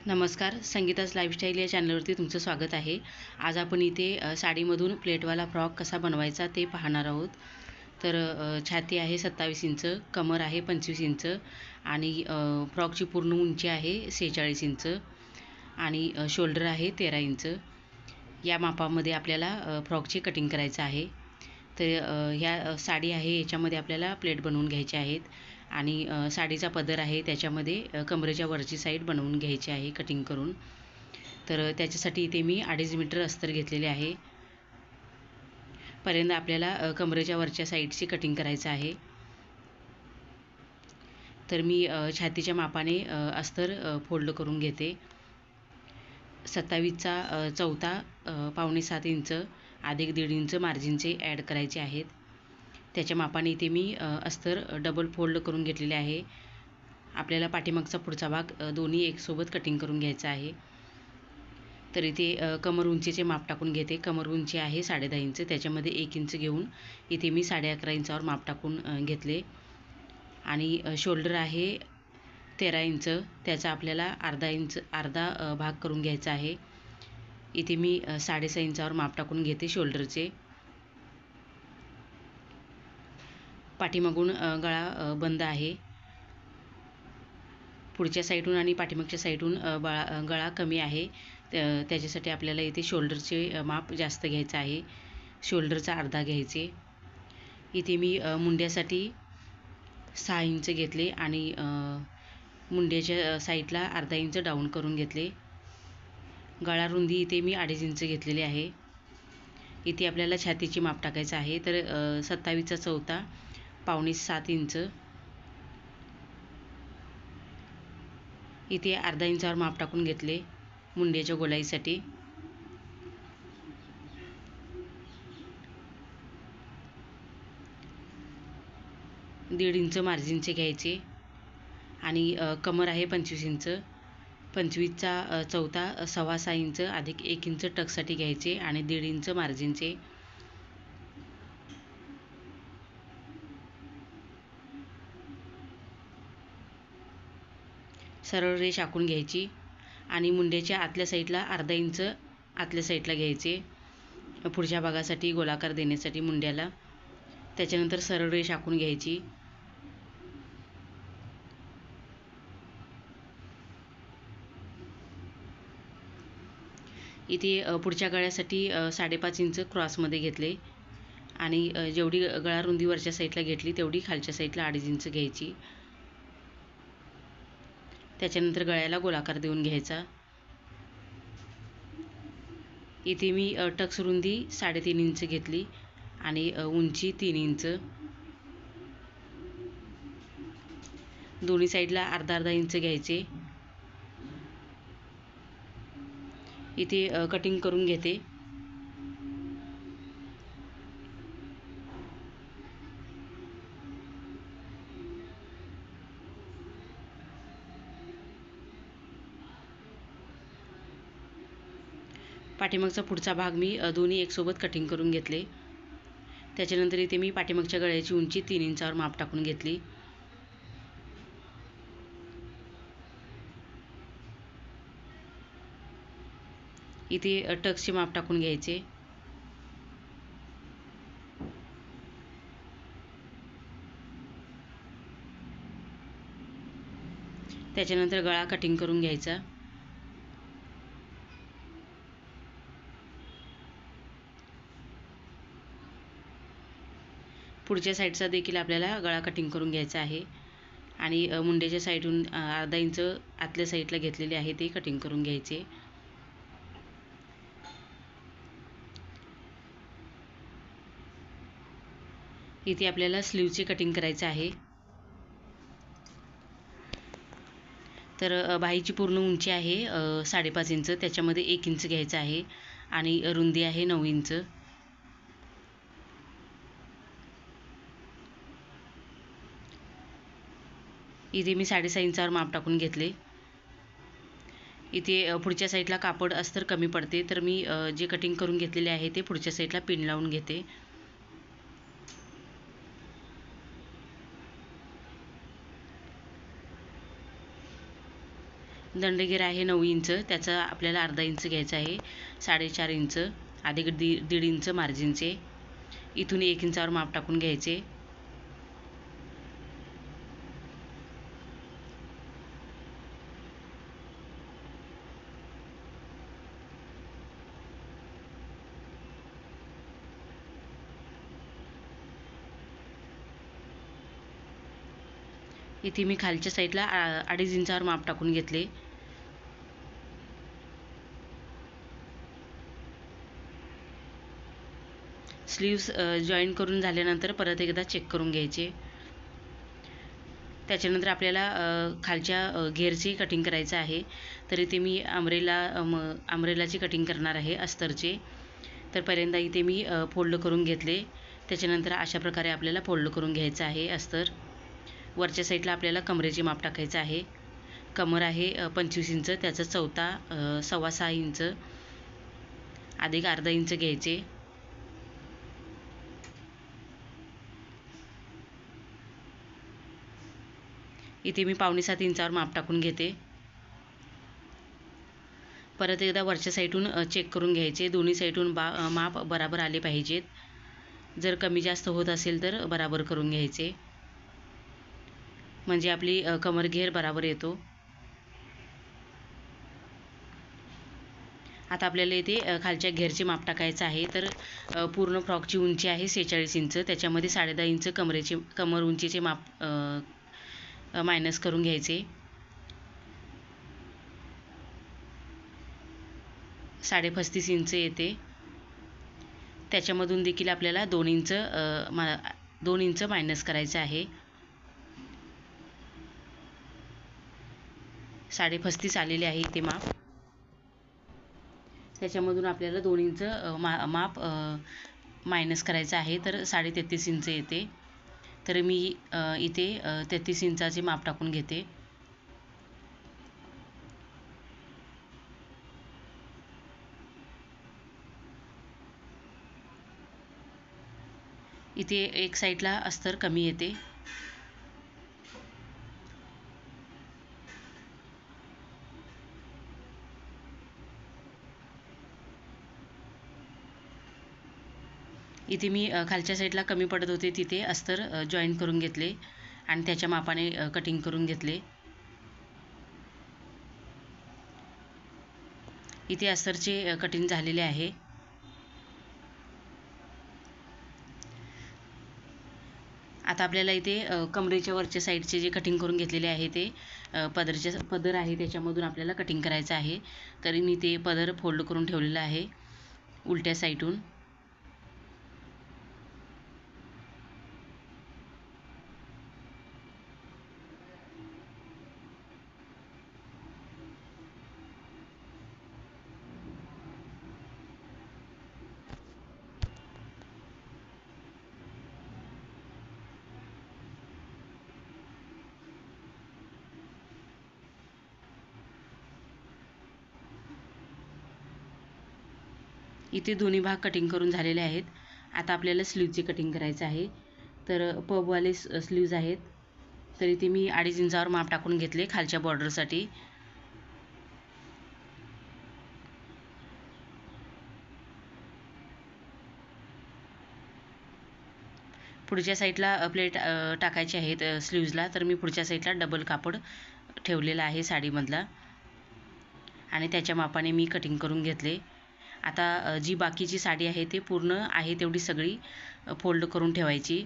नमस्कार, संगीताच लाईफस्टाईल या चॅनलवरती तुमचं स्वागत आहे. आज आपण इथे साडीमधून प्लेटवाला फ्रॉक कसा बनवायचा ते पाहणार आहोत. तर छाती आहे 27 इंच, कमर आहे 25 इंच आणि फ्रॉकची पूर्ण उंची आहे 46 इंच आणि शोल्डर आहे 13 इंच. या मापामध्ये आपल्याला फ्रॉकची कटिंग करायचं आहे. तर ह्या साडी आहे याच्यामध्ये आपल्याला प्लेट बनवून घ्यायचे आहेत आणि साडीचा पदर आहे त्याच्यामध्ये कमरेच्या वरची साईड बनवून घ्यायची आहे कटिंग करून. तर त्याच्यासाठी इथे मी 2.5 मीटर अस्तर घेतलेले आहे. पहिल्यांदा आपल्याला कमरेच्या वरच्या साईडची कटिंग करायचं आहे. तर मी छातीच्या मापाने अस्तर फोल्ड करून घेते. 27चा चौथा 6.25 इंच अधिक 1.5 इंच मार्जिनचे ॲड करायचे आहेत. त्याच्या मापाने इथे मी अस्तर डबल फोल्ड करून घेतलेले आहे. आपल्याला पाठीमागचा पुढचा भाग दोन्ही एकसोबत कटिंग करून घ्यायचा आहे. तर इथे कमर उंचीचे माप टाकून घेते. कमर उंची आहे 10.5 इंच, त्याच्यामध्ये 1 इंच घेऊन इथे मी 11.5 इंचावर माप टाकून घेतले आणि शोल्डर आहे 13 इंच, त्याचा आपल्याला अर्धा भाग करून घ्यायचा आहे. इथे मी 6.5 इंचावर माप टाकून घेते शोल्डरचे. पाठीमागून गळा बंद आहे. पुढच्या साईडून आणि पाठीमागच्या साईडून गळा कमी आहे. त्याच्यासाठी आपल्याला इथे शोल्डरचे माप जास्त घ्यायचं आहे. शोल्डरचा अर्धा घ्यायचे. इथे मी मुंड्यासाठी 6 इंच घेतले आणि मुंड्याच्या साईडला अर्धा इंच डाऊन करून घेतले. गळा रुंदी इथे मी 2.5 इंच घेतलेली आहे. इथे आपल्याला छातीची माप टाकायचं आहे. तर 27चा चौथा 6.25 इंच, इथे अर्धा इंचावर माप टाकून घेतले मुंड्याच्या गोलाईसाठी. दीड इंच मार्जिनचे घ्यायचे आणि कमर आहे 25 इंच. 25चा चौथा 6.25 इंच अधिक 1 इंच टक्ससाठी घ्यायचे आणि 1.5 इंच मार्जिनचे. सरळ रेष आखून घ्यायची आणि मुंड्याच्या आतल्या साईडला अर्धा इंच आतल्या साईडला घ्यायचे पुढच्या भागासाठी गोलाकार देण्यासाठी मुंड्याला. त्याच्यानंतर सरळ रेष आखून घ्यायची. इथे पुढच्या गळ्यासाठी 5.5 इंच क्रॉसमध्ये घेतले आणि जेवढी गळा रुंदी वरच्या साईडला घेतली तेवढी खालच्या साईडला 2.5 इंच घ्यायची. त्याच्यानंतर गळ्याला गोलाकार देऊन घ्यायचा. इथे मी टक्स रुंदी 3.5 इंच घेतली आणि उंची 3 इंच. दोन्ही साईडला अर्धा इंच घ्यायचे. इथे कटिंग करून घेते. पाठीमागचा पुढचा भाग मी दोन्ही एकसोबत कटिंग करून घेतले. त्याच्यानंतर इथे मी पाठीमागच्या गळ्याची उंची 3 इंचावर माप टाकून घेतली. इथे टक्सचे माप टाकून घ्यायचे. त्याच्यानंतर गळा कटिंग करून घ्यायचा. पुढच्या साईडचा देखील आपल्याला गळा कटिंग करून घ्यायचा आहे आणि मुंड्याच्या साईडून अर्धा इंच आतल्या साईडला घेतलेले आहे ते कटिंग करून घ्यायचे. इथे आपल्याला स्लीवचे कटिंग करायचं आहे. तर बाहीची पूर्ण उंची आहे 5.5 इंच, त्याच्यामध्ये 1 इंच घ्यायचं आहे आणि रुंदी आहे 9 इंच. इथे मी 6.5 इंचावर माप टाकून घेतले. इथे पुढच्या साईडला कापड अस्तर कमी पडते तर मी जे कटिंग करून घेतलेले आहे ते पुढच्या साईडला पिन लावून घेते. दंडगेर आहे 9 इंच, त्याचा आपल्याला अर्धा इंच घ्यायचा आहे. 4.5 इंच अधिक 1.5 इंच मार्जिनचे. इथून 1 इंचावर माप टाकून घ्यायचे. इथे मी खालच्या साईडला 2.5 इंचावर माप टाकून घेतले. स्लीव्स जॉईन करून झाल्यानंतर परत एकदा चेक करून घ्यायचे. त्याच्यानंतर आपल्याला खालच्या घेरची कटिंग करायचं आहे. तर इथे मी अम्ब्रेलाची कटिंग करणार आहे अस्तरचे. तर पहिल्यांदा इथे मी फोल्ड करून घेतले. त्याच्यानंतर अशा प्रकारे आपल्याला फोल्ड करून घ्यायचं आहे अस्तर. वरच्या साईडला आपल्याला कमरेचे माप टाकायचं आहे. कमर आहे 25 इंच, त्याचा चौथा 6.25 इंच अधिक अर्धा इंच घ्यायचे. इथे मी 6.25 इंचावर माप टाकून घेते. परत एकदा वरच्या साईडून चेक करून घ्यायचे. दोन्ही साईडून माप बराबर आले पाहिजेत. जर कमी जास्त होत असेल तर बराबर करून घ्यायचे, म्हणजे आपली कमर घेर बराबर येतो. आता आपल्याला इथे खालच्या घेरचे माप टाकायचं आहे. तर पूर्ण फ्रॉकची उंची आहे 46 इंच, त्याच्यामध्ये 10.5 इंच कमर उंचीचे माप मायनस करून घ्यायचे. 35.5 इंच येते. त्याच्यामधून देखील आपल्याला 2 इंच मायनस करायचं आहे. 35.5 आलेले आहे इथे माप. त्याच्यामधून आपल्याला 2 इंच माप मायनस करायचं आहे. तर 33.5 इंच येते. तर मी इथे 33 इंचाचे माप टाकून घेते. इथे एक साईडला अस्तर कमी येते. इथे मी खालच्या साईडला कमी पडत होते तिथे अस्तर जॉईन करून घेतले आणि त्याच्या मापाने कटिंग करून घेतले. इथे अस्तरचे कटिंग झालेले आहे. आता आपल्याला इथे कमरेच्या वरच्या साईडचे जे कटिंग करून घेतलेले आहे ते पदर आहे त्याच्यामधून आपल्याला कटिंग करायचं आहे. तरी मी ते पदर फोल्ड करून ठेवलेलं आहे उलट्या साईडून. इथे दोन्ही भाग कटिंग करून झालेले आहेत. आता आपल्याला स्लीवची कटिंग करायचं आहे. तर पबवाले स्लीव्ज आहेत. तर इथे मी 2.5 इंचावर माप टाकून घेतले खालच्या बॉर्डरसाठी. पुढच्या साईडला प्लेट टाकायचे आहेत स्लीव्जला. तर मी पुढच्या साईडला डबल कापड ठेवलेला आहे साडीमधला आणि त्याच्या मापाने मी कटिंग करून घेतले. आता जी बाकीची साडी आहे ते पूर्ण आहे तेवढी सगळी फोल्ड करून ठेवायची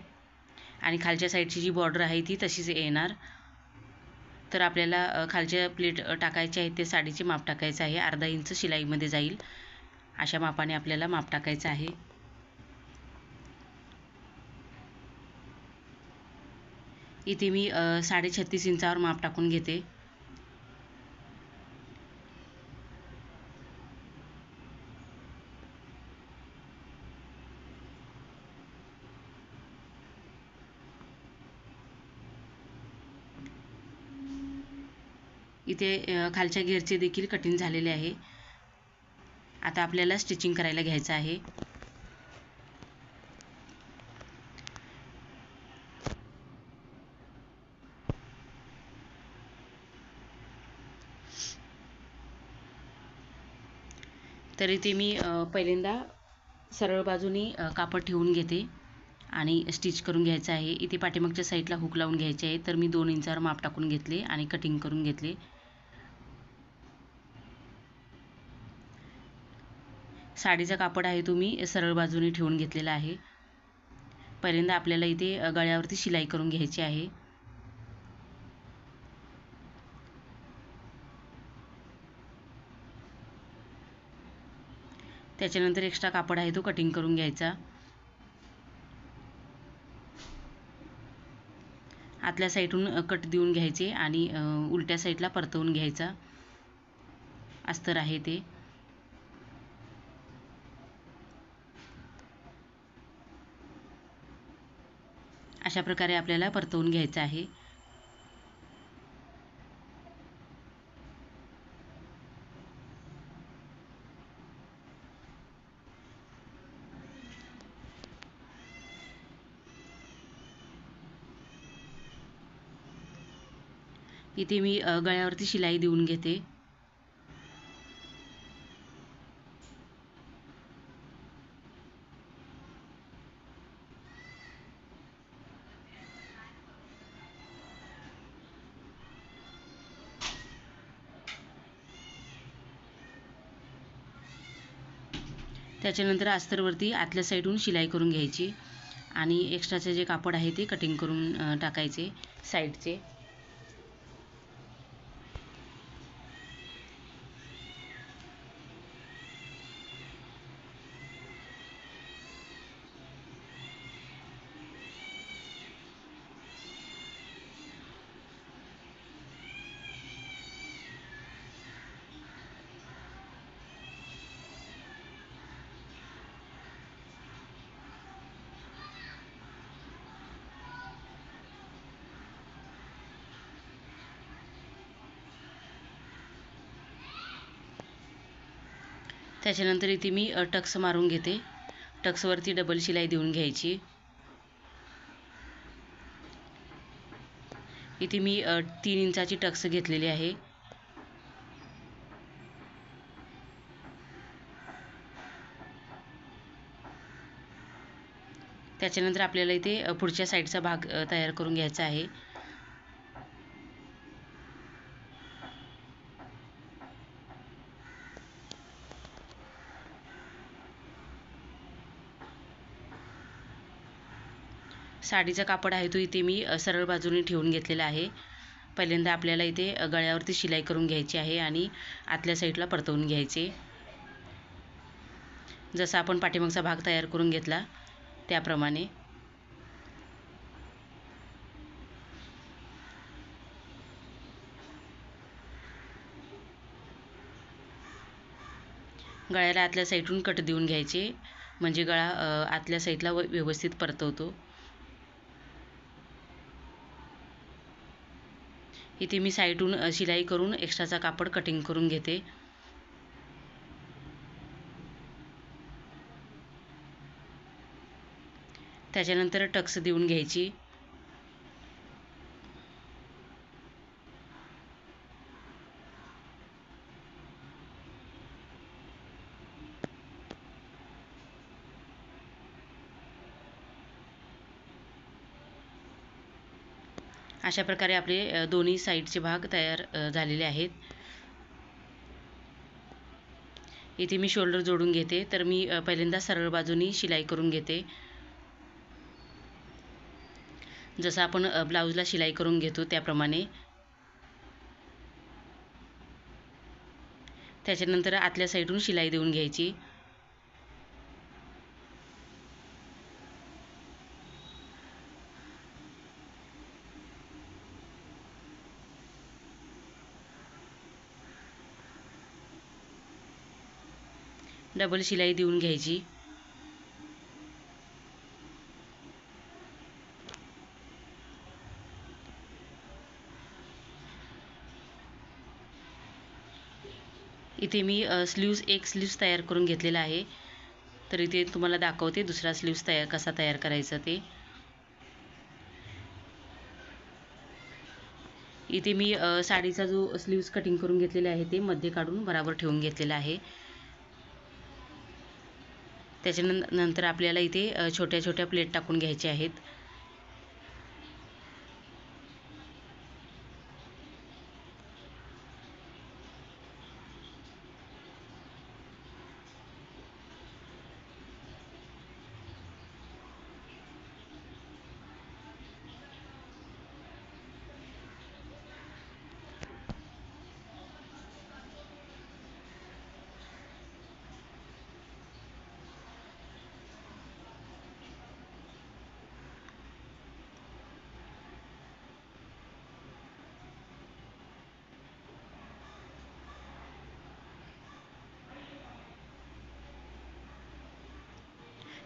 आणि खालच्या साईडची जी बॉर्डर आहे ती तशीच येणार. तर आपल्याला खालच्या प्लेट टाकायचे आहेत ते साडीचे माप टाकायचं आहे. अर्धा इंच शिलाईमध्ये जाईल अशा मापाने आपल्याला माप टाकायचं आहे. इथे मी 36.5 इंचावर माप टाकून घेते. इथे खालच्या घेरचे देखील कटिंग झालेले आहे. आता आपल्याला स्टिचिंग करायला घ्यायचं आहे. तर इथे मी पहिल्यांदा सरळ बाजूनी कापड ठेवून घेते आणि स्टिच करून घ्यायचं आहे. इथे पाठीमागच्या साईडला हुक लावून घ्यायचे आहे. तर मी 2 इंचावर माप टाकून घेतले आणि कटिंग करून घेतले. साडीचा कापड आहे तो मी सरळ बाजूने ठेवून घेतलेला आहे. पहिल्यांदा आपल्याला इथे गळ्यावरती शिलाई करून घ्यायची आहे. त्याच्यानंतर एक्स्ट्रा कापड आहे तो कटिंग करून घ्यायचा. आतल्या साईडून कट देऊन घ्यायचे आणि उलट्या साईडला परतवून घ्यायचा. अस्तर आहे ते. अशा प्रकारे आपल्याला परतवून घ्यायचं आहे. इथे मी गळ्यावरती शिलाई देऊन घेते. त्याच्यानंतर अस्तरवरती आतल्या साईडून शिलाई करून घ्यायची आणि एक्स्ट्राचे जे कापड आहे ते कटिंग करून टाकायचे साईडचे. त्याच्यानंतर इथे मी टक्स मारून घेते. टक्सवरती डबल शिलाई देऊन घ्यायची. इथे मी 3 इंचाची टक्स घेतलेली आहे. त्याच्यानंतर आपल्याला इथे पुढच्या साईडचा भाग तयार करून घ्यायचा आहे. साडीचा कापड आहे तो इथे मी सरळ बाजूने ठेवून घेतलेला आहे. पहिल्यांदा आपल्याला इथे गळ्यावरती शिलाई करून घ्यायची आहे आणि आतल्या साईडला परतवून घ्यायचे. जसा आपण पाठीमागचा भाग तयार करून घेतला त्याप्रमाणे. गळ्याला आतल्या साईडून कट देऊन घ्यायचे म्हणजे गळा आतल्या साईडला व्यवस्थित परतवतो. इथे मी साईडून शिलाई करून एक्स्ट्राचा कापड कटिंग करून घेते. त्याच्यानंतर टक्स देऊन घ्यायची. अशा प्रकारे आपले दोन्ही साईडचे भाग तयार झालेले आहेत. इथे मी शोल्डर जोडून घेते. तर मी पहिल्यांदा सरळ बाजूनी शिलाई करून घेते. जसं आपण ब्लाऊजला शिलाई करून घेतो त्याप्रमाणे. त्याच्यानंतर आतल्या साईडून शिलाई देऊन घ्यायची. डबल शिलाई देऊन घ्यायची. इथे मी एक स्लीव्स तयार करून घेतलेला आहे. तर इथे तुम्हाला दाखवते दुसरा स्लीव्स कसा तयार करायचा ते. इथे मी साडीचा जो स्लीव्स कटिंग करून घेतलेला आहे ते मध्ये काढून बराबर ठेवून घेतलेला आहे. त्याच्यानंतर आपल्याला इथे छोट्या छोट्या प्लेट टाकून घ्यायच्या आहेत.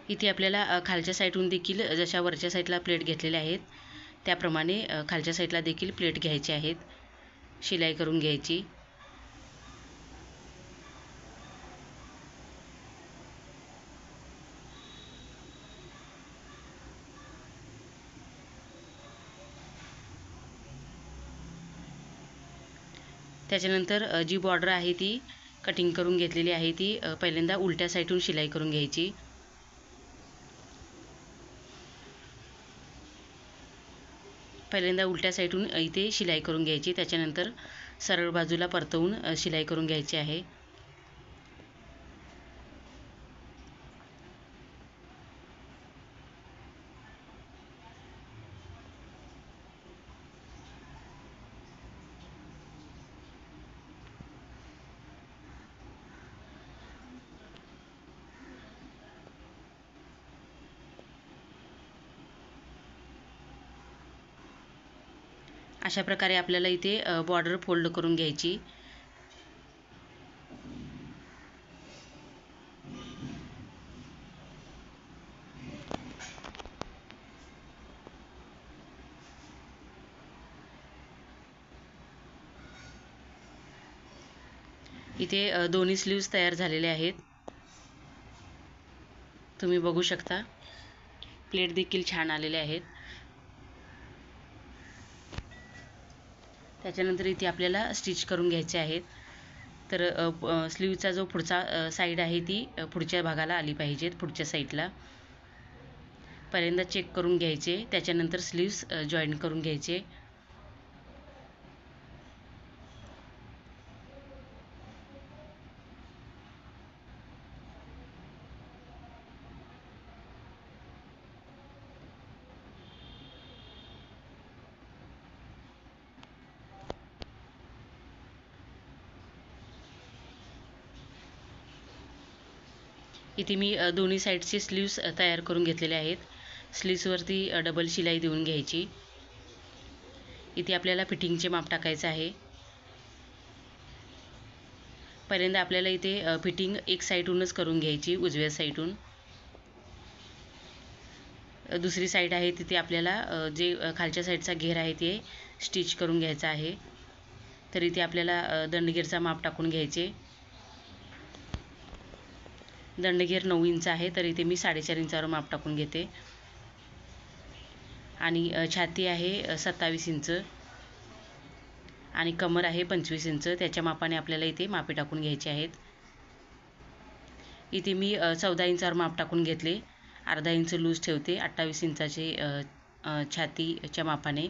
इथे आपल्याला खालच्या साईडहून देखील जशा वरच्या साईडला प्लेट घेतलेल्या आहेत त्याप्रमाणे खालच्या साईडला देखील प्लेट घ्यायची आहेत, शिलाई करून घ्यायची. त्याच्यानंतर जी बॉर्डर आहे ती कटिंग करून घेतलेली आहे ती पहिल्यांदा उलट्या साईडहून शिलाई करून घ्यायची. पहिल्यांदा उलट्या साईडहून इथे शिलाई करून घ्यायची. त्याच्यानंतर सरळ बाजूला परतवून शिलाई करून घ्यायची आहे. अशा प्रकारे आपल्याला इथे बॉर्डर फोल्ड करून घ्यायची. इथे दोन्ही स्लीव्स तयार झालेले आहेत, तुम्ही बघू शकता. प्लेट देखील छान आलेले आहेत. त्याच्यानंतर इथे आपल्याला स्टिच करून घ्यायचे आहेत. तर स्लीवचा जो पुढचा साईड आहे ती पुढच्या भागाला आली पाहिजेत, पुढच्या साईडला. पहिल्यांदा चेक करून घ्यायचे, त्याच्यानंतर स्लीव्स जॉईन करून घ्यायचे. इथे मी दोन्ही साईडचे स्लीव्स तयार करून घेतलेले आहेत. स्लीव्सवरती डबल शिलाई देऊन घ्यायची. इथे आपल्याला फिटिंगचे माप टाकायचं आहे. पहिल्यांदा आपल्याला इथे फिटिंग एक साईडहूनच करून घ्यायची, उजव्या साईडहून. दुसरी साईड आहे तिथे आपल्याला जे खालच्या साईडचा घेर आहे ते स्टिच करून घ्यायचा आहे. तर इथे आपल्याला दंडगेरचा माप टाकून घ्यायचे. दंडगेर 9 इंच आहे, तर इथे मी 4.5 इंचावर माप टाकून घेते. आणि छाती आहे 27 इंच आणि कमर आहे 25 इंच. त्याच्या मापाने आपल्याला इथे मापे टाकून घ्यायचे आहेत. इथे मी 14 इंचावर माप टाकून घेतले. अर्धा इंच लूज ठेवते 28 इंचाचे छातीच्या मापाने.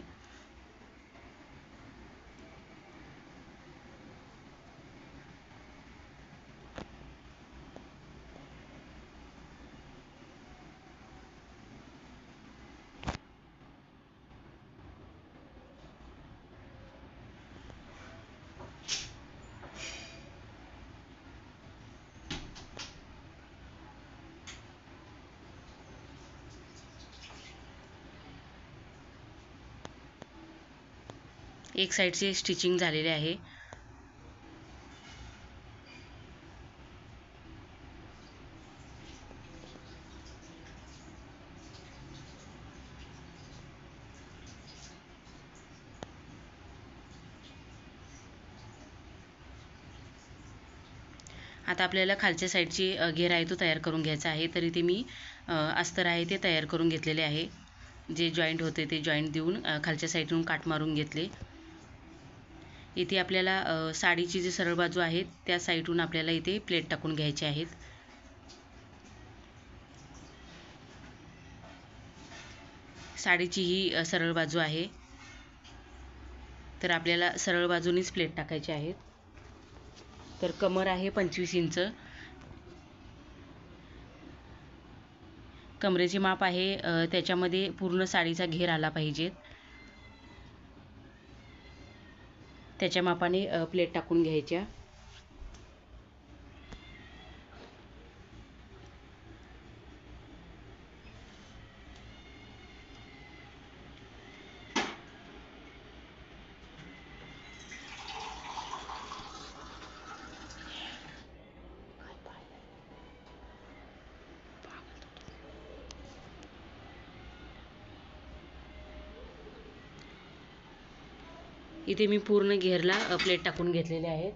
एक साईडचे स्टिचिंग झालेले आहे. आता आपल्याला खालच्या साईडची घेर आहे तो तयार करून घ्यायचा आहे. तर इथे मी अस्तर आहे ते तयार करून घेतलेले आहे. जे जॉईंट होते ते जॉईंट देऊन खालच्या साईडून काट मारून घेतले. इथे आपल्याला साडीची जी सरळ बाजू आहे त्या साईडून आपल्याला इथे प्लेट टाकून घ्यायची आहेत. साडीची ही सरळ बाजू आहे. तर आपल्याला सरळ बाजूनीच प्लेट टाकायचे आहेत. तर कमर आहे 25 इंच. कमरेचे माप आहे त्याच्यामध्ये पूर्ण साडीचा घेर आला पाहिजे. त्याच्या मापाने प्लेट टाकून घ्यायच्या. इथे मी पूर्ण घेरला प्लेट टाकून घेतलेले आहेत.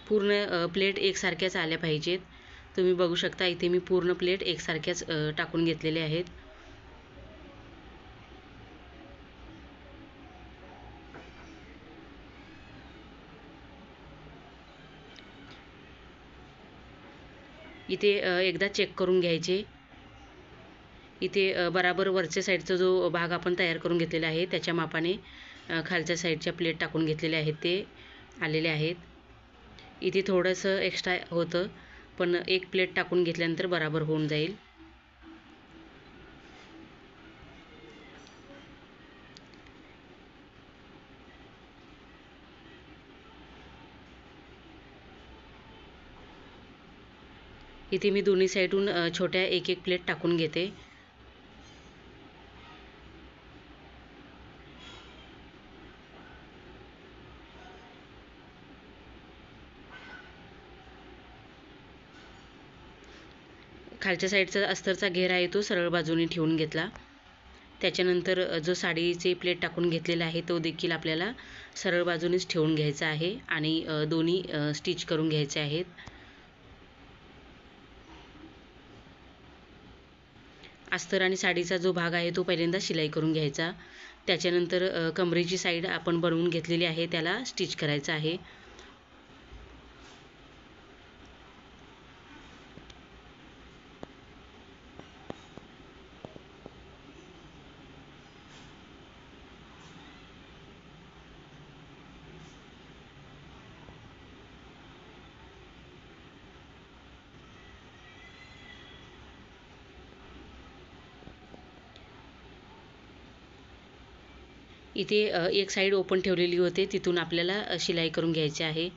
पूर्ण प्लेट एकसारख्याच आल्या पाहिजेत. तुम्ही बघू शकता इथे मी पूर्ण प्लेट एकसारख्याच टाकून घेतलेले आहेत. इथे एकदा चेक करून घ्यायचे. इथे बराबर वरच्या साईडचा जो भाग आपण तयार करून घेतलेला आहे त्याच्या मापाने खालच्या साईडच्या प्लेट टाकून घेतलेले आहेत ते आलेले आहेत. इथे थोडंसं एक्स्ट्रा होतं पण एक प्लेट टाकून घेतल्यानंतर बराबर होऊन जाईल. इथे मी दोन्ही साईडून छोट्या एक एक प्लेट टाकून घेते. खालच्या साईडचा अस्तरचा घेर आहे तो सरळ बाजूने ठेवून घेतला. त्याच्यानंतर जो साडीचे प्लेट टाकून घेतलेला आहे तो देखील आपल्याला सरळ बाजूनेच ठेवून घ्यायचा आहे आणि दोन्ही स्टिच करून घ्यायचे आहेत. अस्तर आणि साडीचा जो भाग आहे तो पहिल्यांदा शिलाई करून घ्यायचा. त्याच्यानंतर कमरेची साईड आपण बनवून घेतलेली आहे त्याला स्टिच करायचं आहे. इथे एक साईड ओपन ठेवलेली होते तिथून आपल्याला शिलाई करून घ्यायची आहे.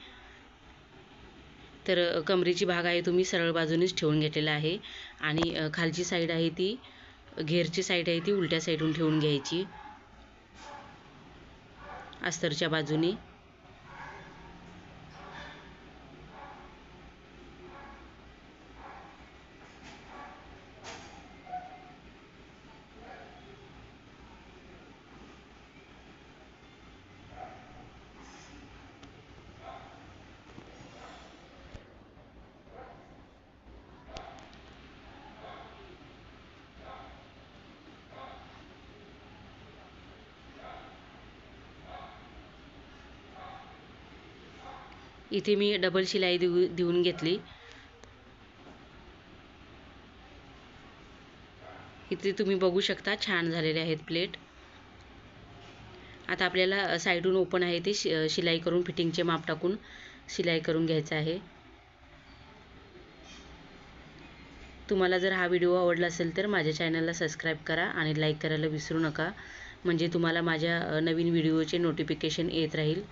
तर कमरेची भाग आहे तुम्ही सरळ बाजूनेच ठेवून घेतलेला आहे आणि खालची साईड आहे ती घेरची साईड आहे ती उलट्या साईडून ठेवून घ्यायची अस्तरच्या बाजूने. इथे मी डबल शिलाई देऊन घेतली. इथे तुम्ही बघू शकता छान झालेले आहेत प्लेट. आता आपल्याला साईडून ओपन आहे ते शिलाई करून फिटिंगचे माप टाकून शिलाई करून घ्यायचं आहे. तुम्हाला जर हा व्हिडिओ आवडला असेल तर माझ्या चॅनलला सबस्क्राईब करा आणि लाईक करायला विसरू नका, म्हणजे तुम्हाला माझ्या नवीन व्हिडिओचे नोटिफिकेशन येत राहील.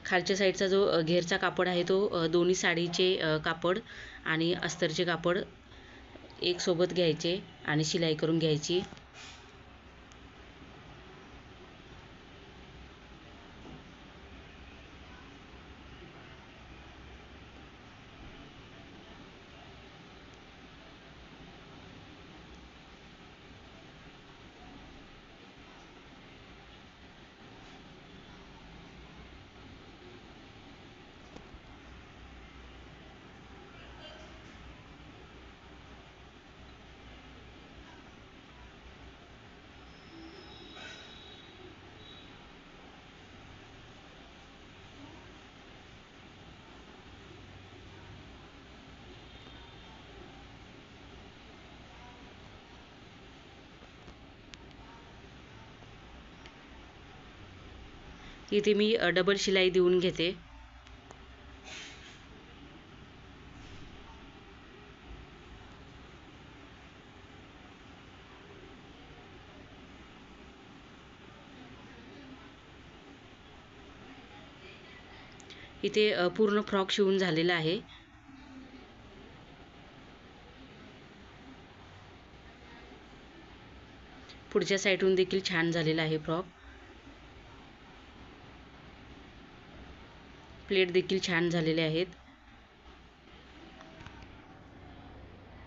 खालच्या साईडचा जो घेरचा कापड आहे तो दोन्ही साडीचे कापड आणि अस्तरचे कापड एक सोबत घ्यायचे आणि शिलाई करून घ्यायची. इथे मी डबल शिलाई देऊन घेते. इथे पूर्ण फ्रॉक शिवून झालेला आहे. पुढच्या साईडहून देखील छान झालेला आहे फ्रॉक. प्लेट देखील छान झालेले आहेत.